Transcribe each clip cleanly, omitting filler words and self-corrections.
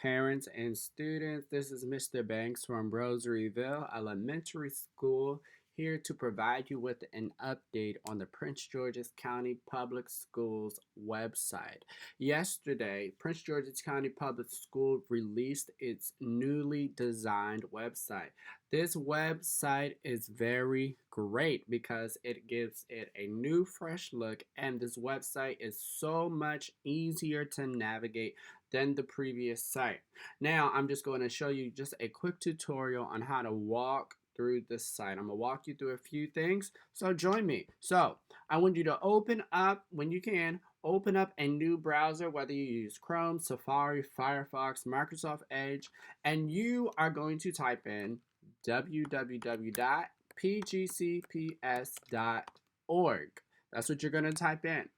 Parents and students. This is Mr. Banks from Rosaryville Elementary School here to provide you with an update on the Prince George's County Public Schools website. Yesterday, Prince George's County Public School released its newly designed website. This website is very great because it gives it a new, fresh look, and this website is so much easier to navigate than the previous site. Now I'm just going to show you just a quick tutorial on how to walk through this site. I'm going to walk you through a few things, so join me. So I want you to open up, when you can, open up a new browser, whether you use Chrome, Safari, Firefox, Microsoft Edge, and you are going to type in www.pgcps.org. That's what you're going to type in.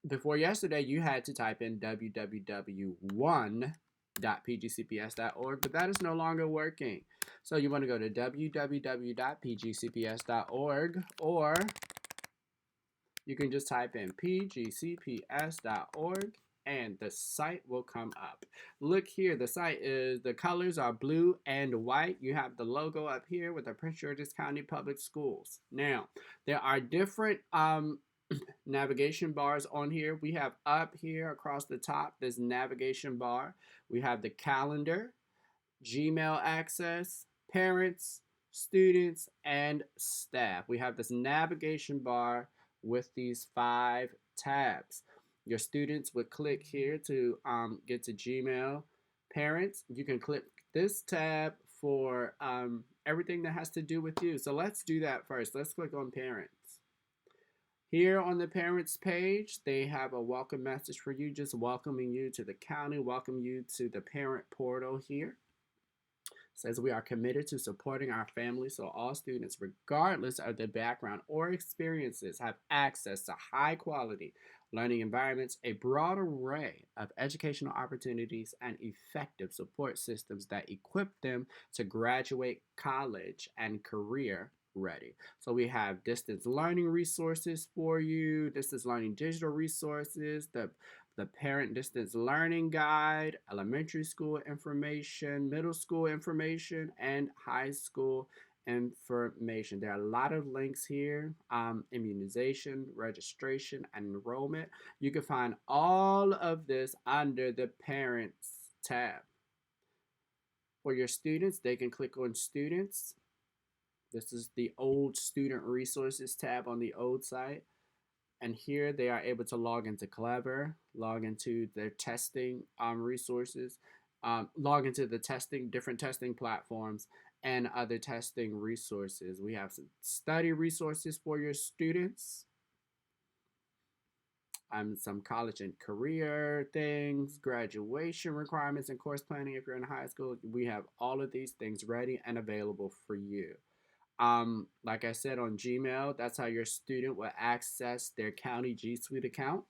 Before yesterday, you had to type in www.1.pgcps.org, but that is no longer working. So you want to go to www.pgcps.org, or you can just type in pgcps.org and the site will come up. Look here, the colors are blue and white. You have the logo up here with the Prince George's County Public Schools. Now, there are different navigation bars on here. We have up here across the top this navigation bar. We have the calendar, Gmail access, parents, students, and staff. We have this navigation bar with these 5 tabs. Your students would click here to get to Gmail. Parents, you can click this tab for everything that has to do with you. So let's do that first. Let's click on parents. Here on the parents page, they have a welcome message for you, just welcoming you to the county, welcome you to the parent portal here. It says we are committed to supporting our families so all students, regardless of their background or experiences, have access to high quality learning environments, a broad array of educational opportunities, and effective support systems that equip them to graduate college and career ready. So we have distance learning resources for you, distance learning digital resources, the parent distance learning guide, elementary school information, middle school information, and high school information. There are a lot of links here, immunization, registration, and enrollment. You can find all of this under the parents tab. For your students, they can click on students. This is the old student resources tab on the old site. And here they are able to log into Clever, log into their testing resources, log into the different testing platforms and other testing resources. We have some study resources for your students, some college and career things, graduation requirements and course planning if you're in high school. We have all of these things ready and available for you. Like I said, on Gmail, that's how your student will access their county G Suite account,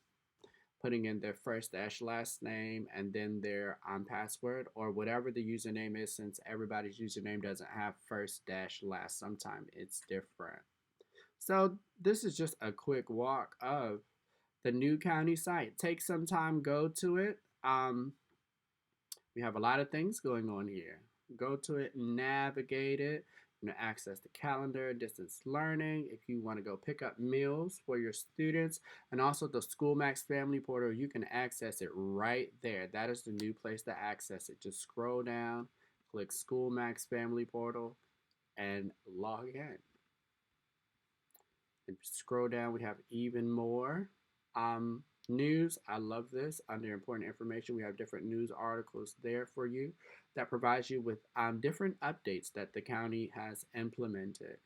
putting in their first dash last name and then their password or whatever the username is, since everybody's username doesn't have first dash last. Sometimes it's different. So this is just a quick walk of the new county site. Take some time, go to it. We have a lot of things going on here. Go to it, navigate it. You know, access the calendar, distance learning, if you want to go pick up meals for your students, and also the School Max Family Portal. You can access it right there. That is the new place to access it. Just scroll down, click School Max Family Portal, and log in. And scroll down, we have even more news. I love this. Under important information, we have different news articles there for you that provides you with different updates that the county has implemented.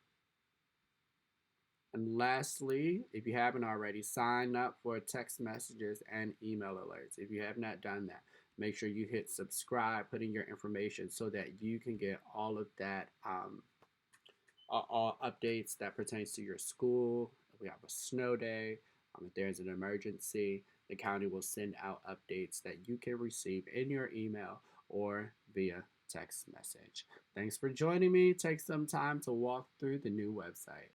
And lastly, if you haven't already, sign up for text messages and email alerts. If you have not done that, make sure you hit subscribe, put in your information so that you can get all of that, all updates that pertains to your school. If we have a snow day, if there's an emergency, the county will send out updates that you can receive in your email or via text message. Thanks for joining me. Take some time to walk through the new website.